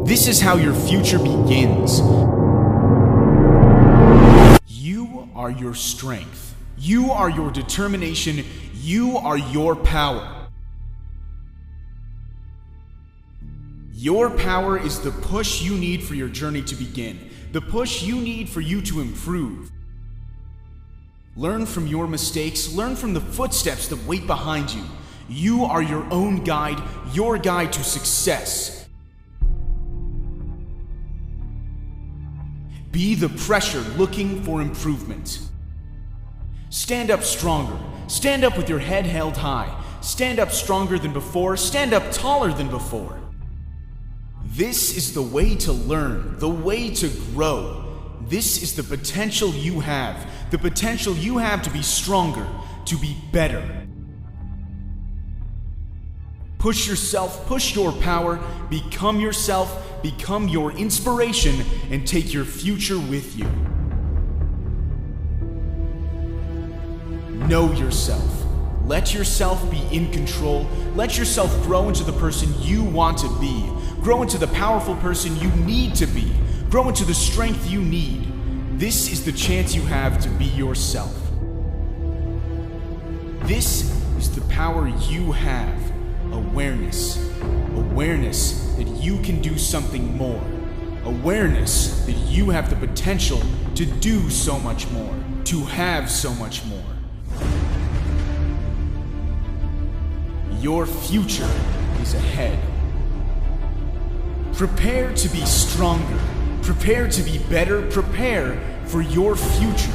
This is how your future begins. You are your strength. You are your determination. You are your power. Your power is the push you need for your journey to begin, the push you need for you to improve. Learn from your mistakes, learn from the footsteps that wait behind you. You are your own guide, your guide to success. Be the pressure looking for improvement. Stand up stronger. Stand up with your head held high. Stand up stronger than before. Stand up taller than before. This is the way to learn, the way to grow. This is the potential you have to be stronger, to be better. Push yourself, push your power, become yourself, become your inspiration, and take your future with you. Know yourself. Let yourself be in control. Let yourself grow into the person you want to be. Grow into the powerful person you need to be. Grow into the strength you need. This is the chance you have to be yourself. This is the power you have. Awareness. Awareness that you can do something more. Awareness that you have the potential to do so much more, to have so much more. Your future is ahead. Prepare to be stronger. Prepare to be better. Prepare for your future.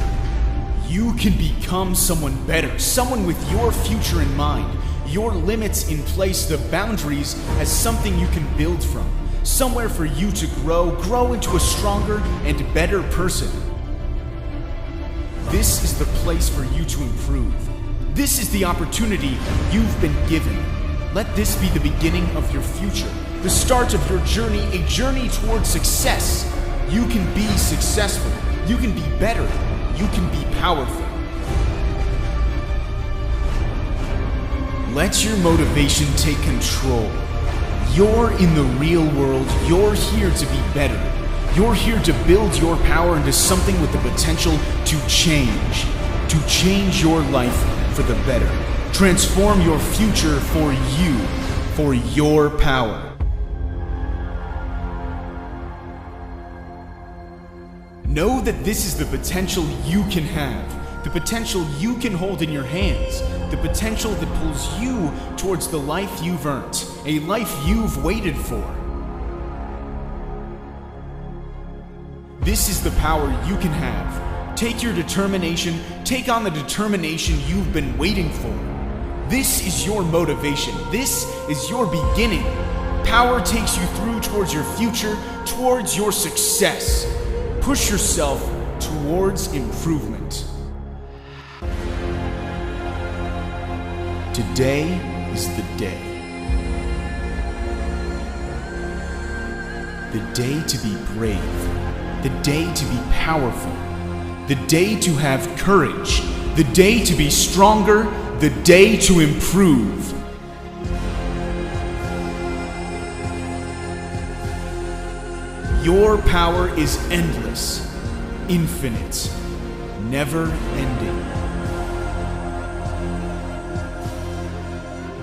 You can become someone better, someone with your future in mind, your limits in place, the boundaries as something you can build from, somewhere for you to grow into a stronger and better person. This is the place for you to improve. This is the opportunity you've been given. Let this be the beginning of your future, the start of your journey, a journey towards success. You can be successful. You can be better. You can be powerful. Let your motivation take control. You're in the real world. You're here to be better. You're here to build your power into something with the potential to change your life for the better. Transform your future for you, for your power. Know that this is the potential you can have, the potential you can hold in your hands, the potential that pulls you towards the life you've earned, a life you've waited for. This is the power you can have. Take your determination, take on the determination you've been waiting for. This is your motivation. This is your beginning. Power takes you through towards your future, towards your success. Push yourself towards improvement. Today is the day. The day to be brave. The day to be powerful. The day to have courage. The day to be stronger. The day to improve. Your power is endless, infinite, never-ending.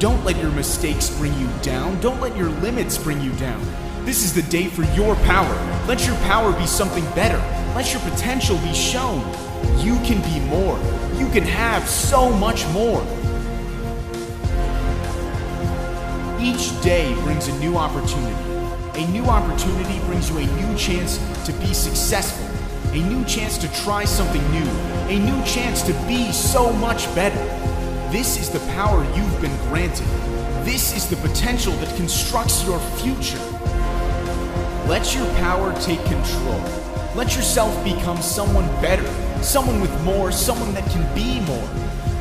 Don't let your mistakes bring you down. Don't let your limits bring you down. This is the day for your power. Let your power be something better. Let your potential be shown. You can be more. You can have so much more. Each day brings a new opportunity. A new opportunity brings you a new chance to be successful, a new chance to try something new, a new chance to be so much better. This is the power you've been granted. This is the potential that constructs your future. Let your power take control. Let yourself become someone better, someone with more, someone that can be more.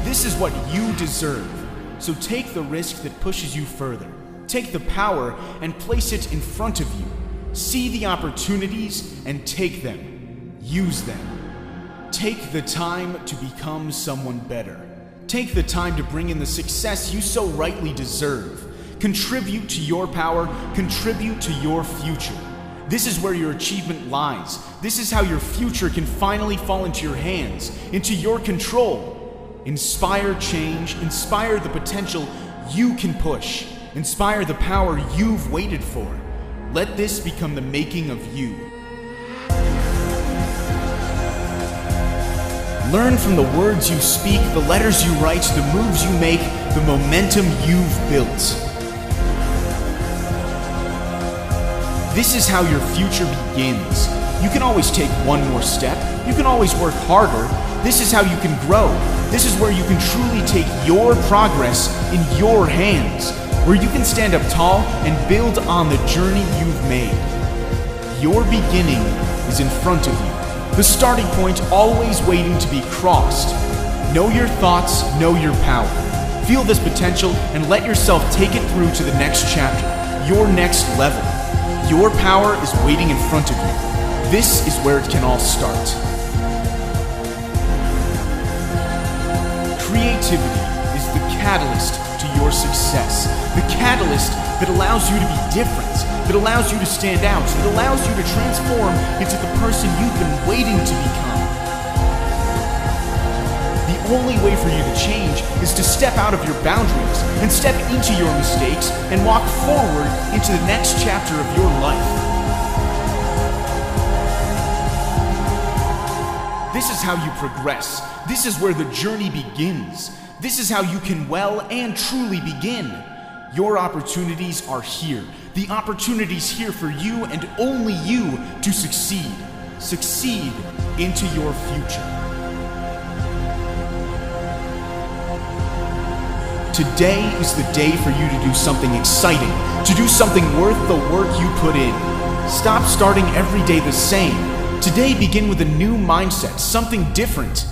This is what you deserve. So take the risk that pushes you further. Take the power and place it in front of you. See the opportunities and take them. Use them. Take the time to become someone better. Take the time to bring in the success you so rightly deserve. Contribute to your power. Contribute to your future. This is where your achievement lies. This is how your future can finally fall into your hands, into your control. Inspire change, inspire the potential you can push, inspire the power you've waited for. Let this become the making of you. Learn from the words you speak, the letters you write, the moves you make, the momentum you've built. This is how your future begins. You can always take one more step. You can always work harder. This is how you can grow. This is where you can truly take your progress in your hands, where you can stand up tall and build on the journey you've made. Your beginning is in front of you, the starting point always waiting to be crossed. Know your thoughts, know your power. Feel this potential and let yourself take it through to the next chapter, your next level. Your power is waiting in front of you. This is where it can all start. Creativity is the catalyst to your success. The catalyst that allows you to be different, that allows you to stand out, that allows you to transform into the person you've been waiting to become. The only way for you to change is to step out of your boundaries and step into your mistakes and walk forward into the next chapter of your life. This is how you progress. This is where the journey begins. This is how you can well and truly begin. Your opportunities are here. The opportunity's here for you and only you to succeed. Succeed into your future. Today is the day for you to do something exciting, to do something worth the work you put in. Stop starting every day the same. Today, begin with a new mindset, something different.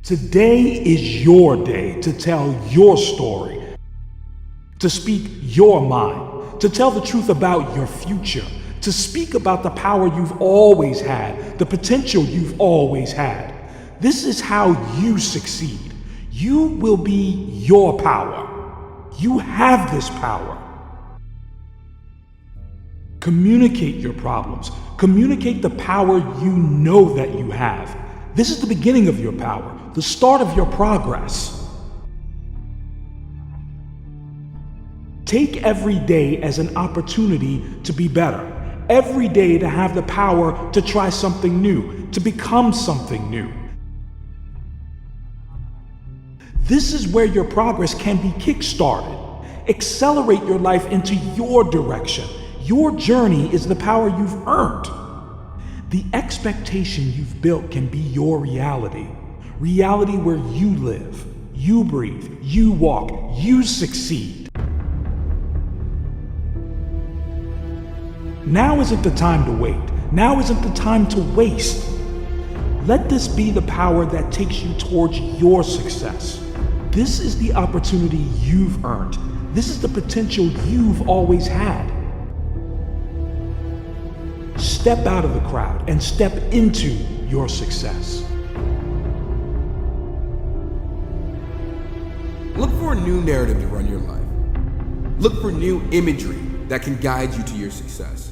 Today is your day to tell your story, to speak your mind, to tell the truth about your future, to speak about the power you've always had, the potential you've always had. This is how you succeed. You will be your power. You have this power. Communicate your problems. Communicate the power you know that you have. This is the beginning of your power, the start of your progress. Take every day as an opportunity to be better. Every day to have the power to try something new, to become something new. This is where your progress can be kick-started. Accelerate your life into your direction. Your journey is the power you've earned. The expectation you've built can be your reality. Reality where you live, you breathe, you walk, you succeed. Now isn't the time to wait. Now isn't the time to waste. Let this be the power that takes you towards your success. This is the opportunity you've earned. This is the potential you've always had. Step out of the crowd and step into your success. Look for a new narrative to run your life. Look for new imagery that can guide you to your success.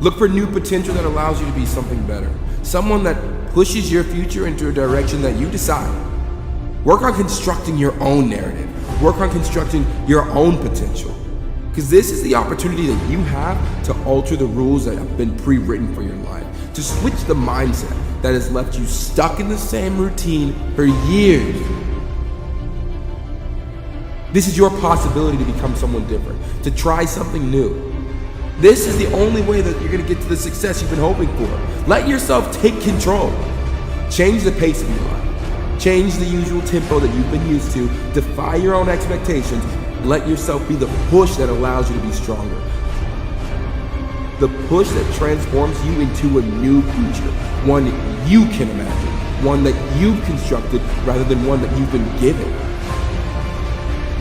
Look for new potential that allows you to be something better. Someone that pushes your future into a direction that you decide. Work on constructing your own narrative. Work on constructing your own potential. Because this is the opportunity that you have to alter the rules that have been pre-written for your life. To switch the mindset that has left you stuck in the same routine for years. This is your possibility to become someone different, to try something new. This is the only way that you're going to get to the success you've been hoping for. Let yourself take control. Change the pace of your life. Change the usual tempo that you've been used to. Defy your own expectations. Let yourself be the push that allows you to be stronger. The push that transforms you into a new future. One you can imagine. One that you've constructed rather than one that you've been given.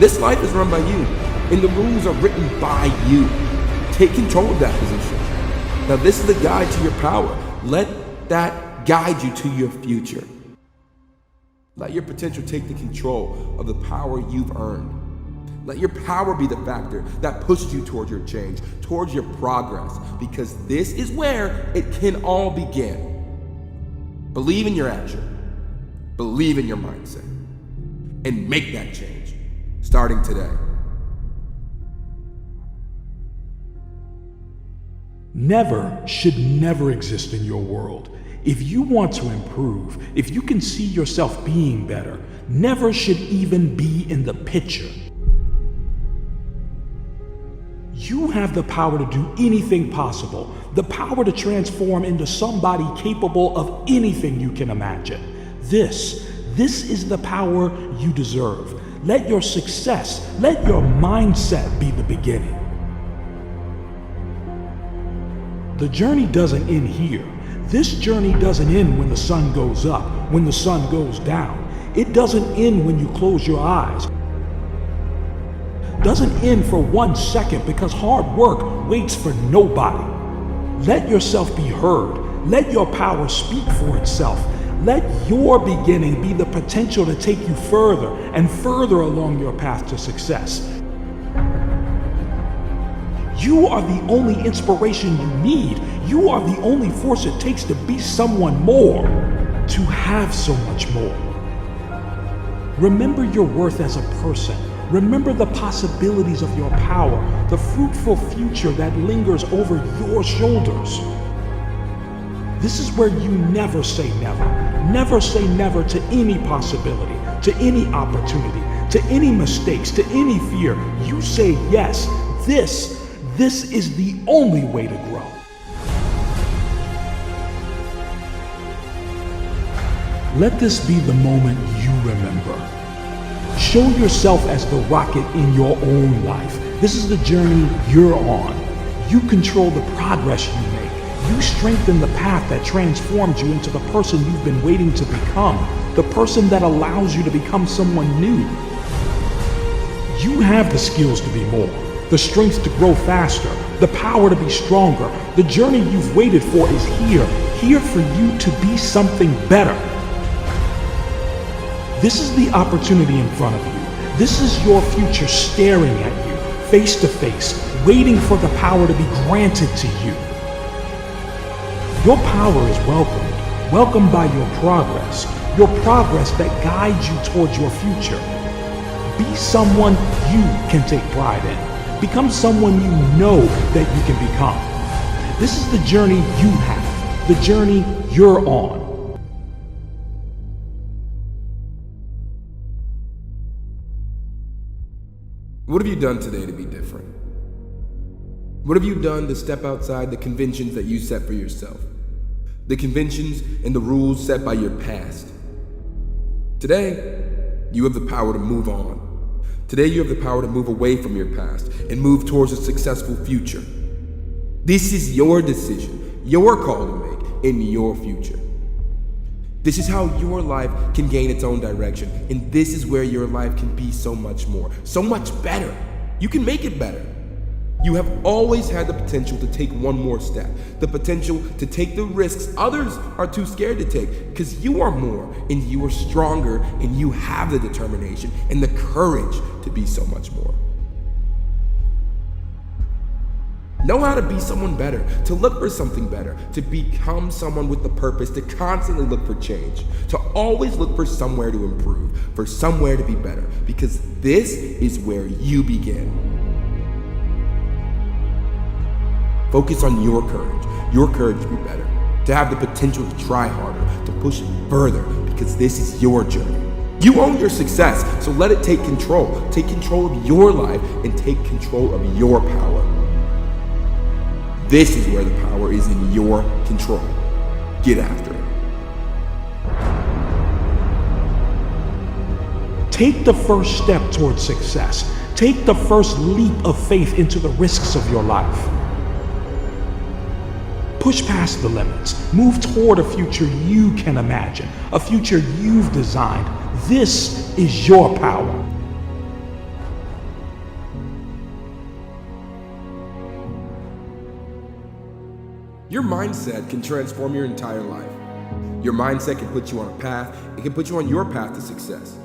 This life is run by you, and the rules are written by you. Take control of that position. Now this is the guide to your power. Let that guide you to your future. Let your potential take the control of the power you've earned. Let your power be the factor that pushes you towards your change, towards your progress, because this is where it can all begin. Believe in your action, believe in your mindset, and make that change, starting today. Never should never exist in your world. If you want to improve, if you can see yourself being better, never should even be in the picture. You have the power to do anything possible, the power to transform into somebody capable of anything you can imagine. This is the power you deserve. Let your success, let your mindset be the beginning. The journey doesn't end here. This journey doesn't end when the sun goes up, when the sun goes down. It doesn't end when you close your eyes. Doesn't end for 1 second, because hard work waits for nobody. Let yourself be heard. Let your power speak for itself. Let your beginning be the potential to take you further and further along your path to success. You are the only inspiration you need. You are the only force it takes to be someone more, to have so much more. Remember your worth as a person. Remember the possibilities of your power, the fruitful future that lingers over your shoulders. This is where you never say never. Never say never to any possibility, to any opportunity, to any mistakes, to any fear. You say yes. This is the only way to grow. Let this be the moment you remember. Show yourself as the rocket in your own life. This is the journey you're on. You control the progress you make. You strengthen the path that transforms you into the person you've been waiting to become, the person that allows you to become someone new. You have the skills to be more, the strength to grow faster, the power to be stronger. The journey you've waited for is here for you to be something better. This is the opportunity in front of you. This is your future staring at you, face to face, waiting for the power to be granted to you. Your power is welcomed by your progress that guides you towards your future. Be someone you can take pride in. Become someone you know that you can become. This is the journey you have, the journey you're on. What have you done today to be different? What have you done to step outside the conventions that you set for yourself? The conventions and the rules set by your past. Today, you have the power to move on. Today, you have the power to move away from your past and move towards a successful future. This is your decision, your call to make in your future. This is how your life can gain its own direction, and this is where your life can be so much more, so much better. You can make it better. You have always had the potential to take one more step, the potential to take the risks others are too scared to take, because you are more, and you are stronger, and you have the determination and the courage to be so much more. Know how to be someone better, to look for something better, to become someone with the purpose, to constantly look for change, to always look for somewhere to improve, for somewhere to be better, because this is where you begin. Focus on your courage to be better, to have the potential to try harder, to push further, because this is your journey. You own your success, so let it take control. Take control of your life and take control of your power. This is where the power is in your control. Get after it. Take the first step towards success. Take the first leap of faith into the risks of your life. Push past the limits. Move toward a future you can imagine, a future you've designed. This is your power. Your mindset can transform your entire life. Your mindset can put you on a path. It can put you on your path to success.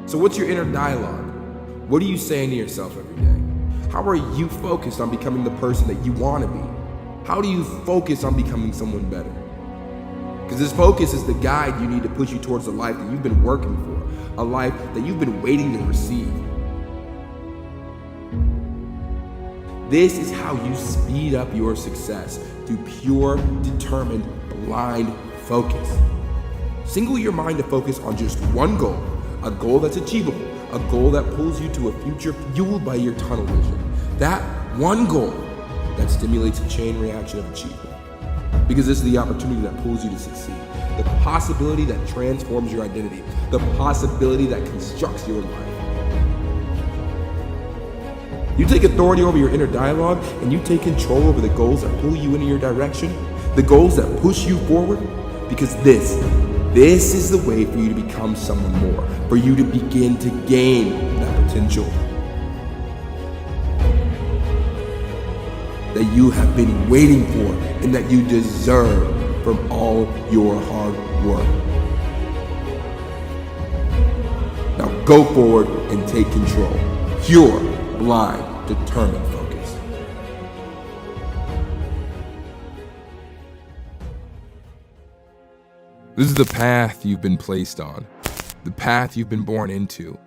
So what's your inner dialogue? What are you saying to yourself every day? How are you focused on becoming the person that you want to be? How do you focus on becoming someone better? Because this focus is the guide you need to push you towards the life that you've been working for, a life that you've been waiting to receive. This is how you speed up your success, through pure, determined, blind focus. Single your mind to focus on just one goal, a goal that's achievable, a goal that pulls you to a future fueled by your tunnel vision. That one goal that stimulates a chain reaction of achievement. Because this is the opportunity that pulls you to succeed, the possibility that transforms your identity, the possibility that constructs your life. You take authority over your inner dialogue, and you take control over the goals that pull you in your direction, the goals that push you forward, because this is the way for you to become someone more, for you to begin to gain that potential that you have been waiting for and that you deserve from all your hard work. Now go forward and take control. Pure, blind, determined focus. This is the path you've been placed on, the path you've been born into,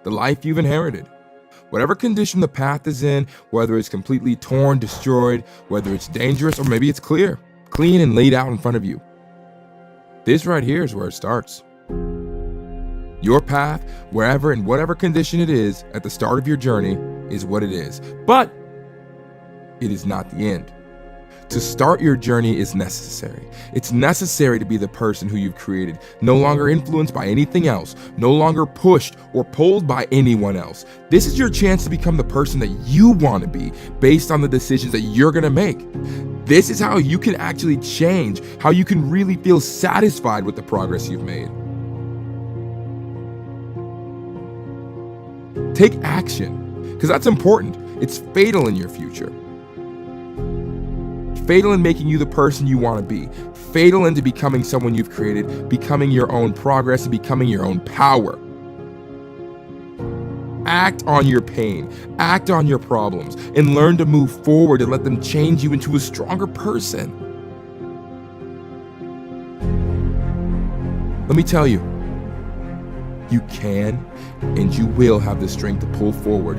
the life you've inherited. Whatever condition the path is in, whether it's completely torn, destroyed, whether it's dangerous, or maybe it's clear, clean and laid out in front of you. This right here is where it starts. Your path, wherever and whatever condition it is at the start of your journey, is what it is. But it is not the end. To start your journey is necessary. It's necessary to be the person who you've created, no longer influenced by anything else, no longer pushed or pulled by anyone else. This is your chance to become the person that you want to be based on the decisions that you're going to make. This is how you can actually change, how you can really feel satisfied with the progress you've made. Take action, because that's important. It's fatal in your future. Fatal in making you the person you want to be. Fatal into becoming someone you've created, becoming your own progress, and becoming your own power. Act on your pain, act on your problems, and learn to move forward and let them change you into a stronger person. Let me tell you, you can and you will have the strength to pull forward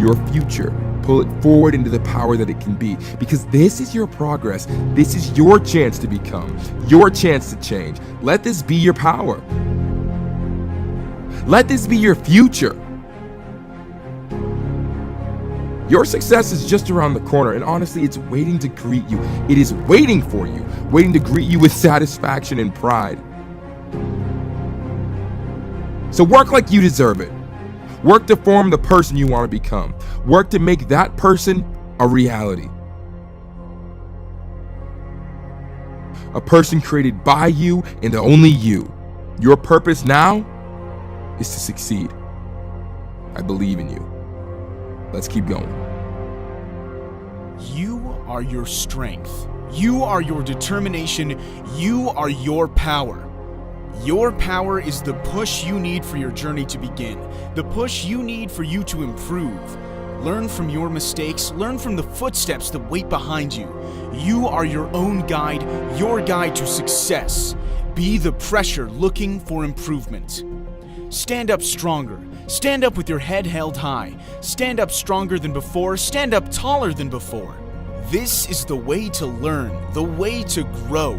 your future. Pull it forward into the power that it can be, because this is your progress. This is your chance to become, your chance to change. Let this be your power. Let this be your future. Your success is just around the corner, and honestly, it's waiting to greet you. It is waiting for you, waiting to greet you with satisfaction and pride. So work like you deserve it. Work to form the person you want to become. Work to make that person a reality. A person created by you and only you. Your purpose now is to succeed. I believe in you. Let's keep going. You are your strength. You are your determination. You are your power. Your power is the push you need for your journey to begin, the push you need for you to improve. Learn from your mistakes, learn from the footsteps that wait behind you. You are your own guide, your guide to success. Be the pressure looking for improvement. Stand up stronger. Stand up with your head held high. Stand up stronger than before. Stand up taller than before. This is the way to learn, the way to grow.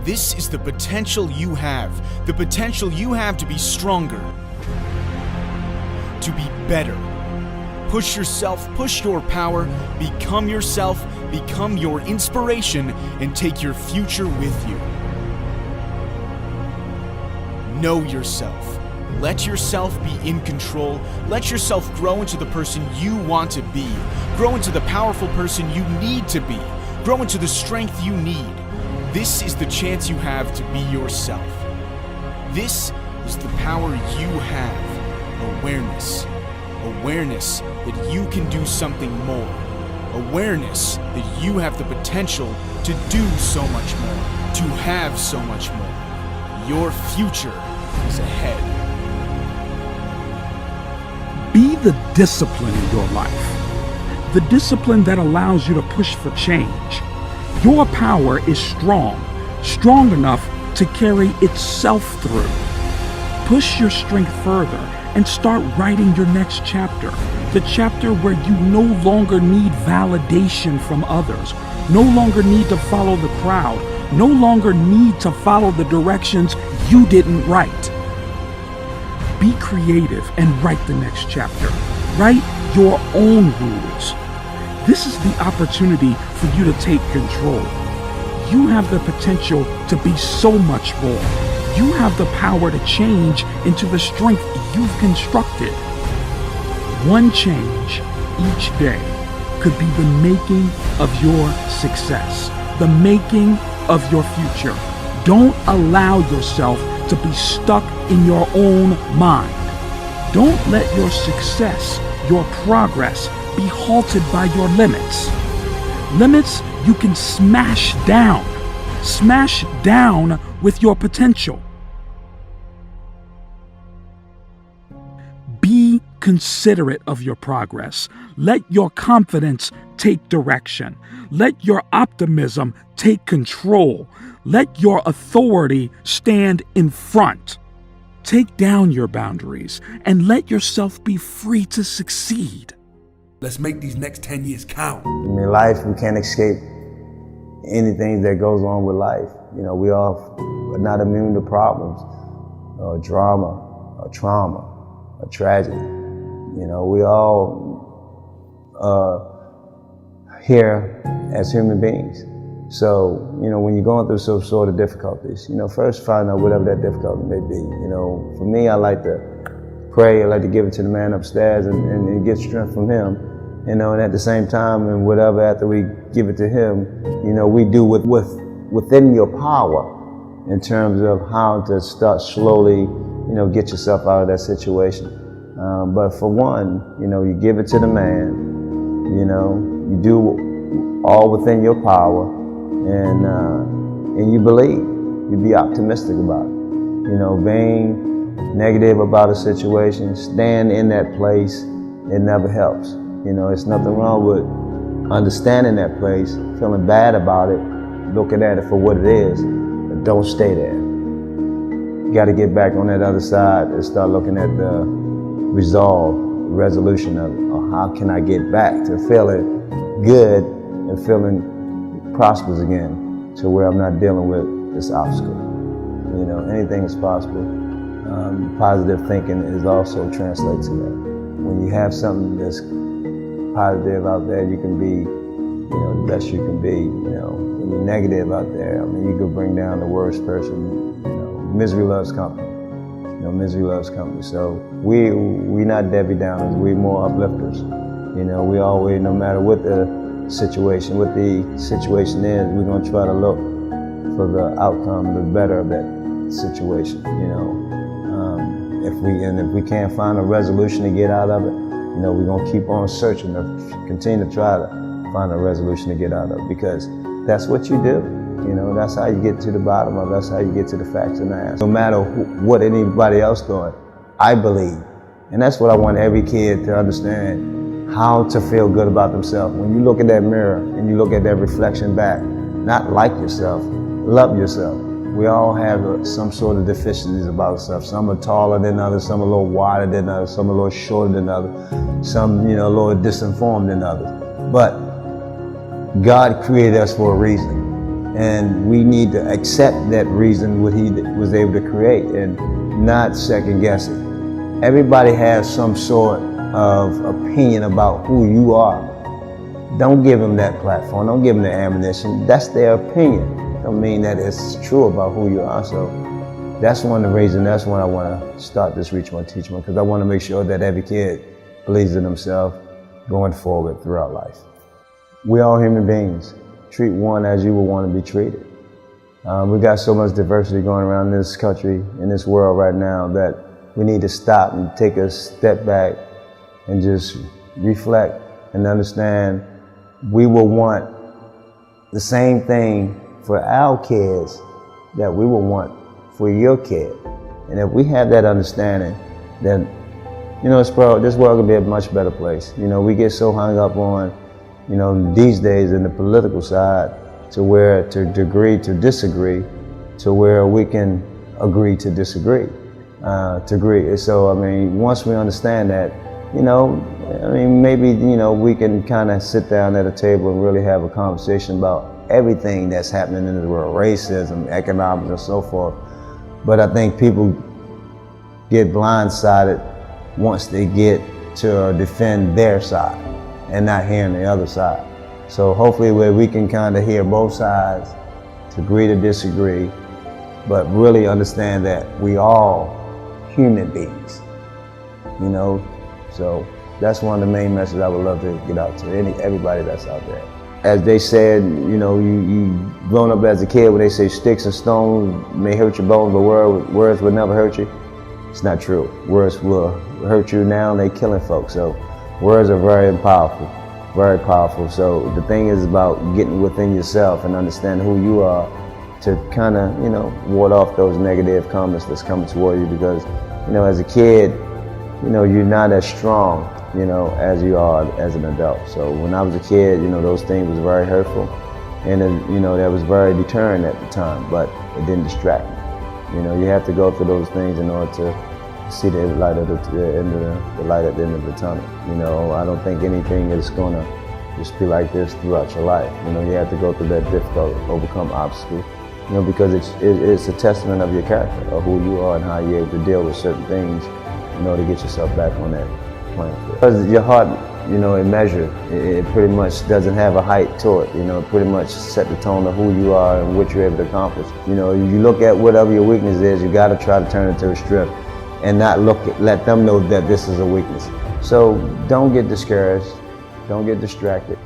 This is the potential you have to be stronger, to be better. Push yourself, push your power, become yourself, become your inspiration, and take your future with you. Know yourself. Let yourself be in control. Let yourself grow into the person you want to be. Grow into the powerful person you need to be. Grow into the strength you need. This is the chance you have to be yourself. This is the power you have. Awareness. Awareness that you can do something more. Awareness that you have the potential to do so much more, to have so much more. Your future is ahead. Be the discipline in your life. The discipline that allows you to push for change. Your power is strong enough to carry itself through. Push your strength further and start writing your next chapter. The chapter where you no longer need validation from others, no longer need to follow the crowd, no longer need to follow the directions you didn't write. Be creative and write the next chapter. Write your own rules. This is the opportunity for you to take control. You have the potential to be so much more. You have the power to change into the strength you've constructed. One change each day could be the making of your success, the making of your future. Don't allow yourself to be stuck in your own mind. Don't let your success, your progress, be halted by your limits. Limits you can smash down. Smash down with your potential. Be considerate of your progress. Let your confidence take direction. Let your optimism take control. Let your authority stand in front. Take down your boundaries and let yourself be free to succeed. Let's make these next 10 years count. In life, we can't escape anything that goes on with life. You know, we all are not immune to problems, or drama, or trauma, or tragedy. You know, we all here as human beings. So, you know, when you're going through some sort of difficulties, you know, first find out whatever that difficulty may be. You know, for me, I like to pray. I like to give it to the man upstairs and get strength from him. You know, and at the same time, and whatever after we give it to him, you know, we do within your power in terms of how to start slowly, you know, get yourself out of that situation. But for one, you know, you give it to the man, you know, you do all within your power, and you believe, you be optimistic about it. You know, being negative about a situation, stand in that place, it never helps. You know, it's nothing wrong with understanding that place, feeling bad about it, looking at it for what it is, but don't stay there. You got to get back on that other side and start looking at the resolution of it, or how can I get back to feeling good and feeling prosperous again, to where I'm not dealing with this obstacle. You know, anything is possible. Positive thinking is also translates to that. When you have something that's positive out there, you can be, you know, the best you can be. You know, when you're negative out there, I mean, you could bring down the worst person. You know, misery loves company. You know, misery loves company. So we not Debbie Downers. We more uplifters. You know, we always, no matter what the situation is, we're gonna try to look for the outcome, the better of that situation. You know, if we can't find a resolution to get out of it, you know, we're gonna keep on searching to continue to try to find a resolution to get out of it, because that's what you do. You know, that's how you get to the bottom of it. That's how you get to the facts and the answers. No matter what anybody else doing, I believe, and that's what I want every kid to understand, how to feel good about themselves. When you look at that mirror and you look at that reflection back, not like yourself, love yourself. We all have some sort of deficiencies about ourselves. Some are taller than others, some are a little wider than others, some are a little shorter than others, some, you know, a little disinformed than others. But God created us for a reason, and we need to accept that reason, what He was able to create, and not second guess it. Everybody has some sort of opinion about who you are. Don't give them that platform, don't give them the ammunition. That's their opinion. Don't mean that it's true about who you are. So that's one of the reasons, that's when I want to start this Reach One, Teach One, because I want to make sure that every kid believes in themselves going forward throughout life. We're all human beings. Treat one as you would want to be treated. We got so much diversity going around in this country, in this world right now, that we need to stop and take a step back and just reflect and understand we will want the same thing for our kids that we will want for your kid. And if we have that understanding, then this world could be a much better place. We get so hung up on, these days in the political side, to where to agree to disagree, to where we can agree to disagree, to agree. So, once we understand that, maybe, we can kind of sit down at a table and really have a conversation about everything that's happening in the world, racism, economics, and so forth. But I think people get blindsided once they get to defend their side and not hearing the other side. So hopefully where we can kind of hear both sides, to agree to disagree, but really understand that we all human beings, So that's one of the main messages I would love to get out to everybody that's out there. As they said, you grown up as a kid when they say sticks and stones may hurt your bones, but words will never hurt you. It's not true. Words will hurt you now, and they're killing folks. So words are very powerful, very powerful. So the thing is about getting within yourself and understanding who you are to kind of, ward off those negative comments that's coming toward you, because, as a kid, you're not as strong, as you are as an adult. So when I was a kid, those things was very hurtful, and that was very deterrent at the time, but it didn't distract me. You have to go through those things in order to see the light at the end of the tunnel. I don't think anything is gonna just be like this throughout your life. You have to go through that difficult, overcome obstacles, because it's a testament of your character, of who you are and how you're able to deal with certain things, to get yourself back on that playing field. Because your heart, in measure, it pretty much doesn't have a height to it. It pretty much set the tone of who you are and what you're able to accomplish. You look at whatever your weakness is, you got to try to turn it into a strength, and not let them know that this is a weakness. So don't get discouraged, don't get distracted.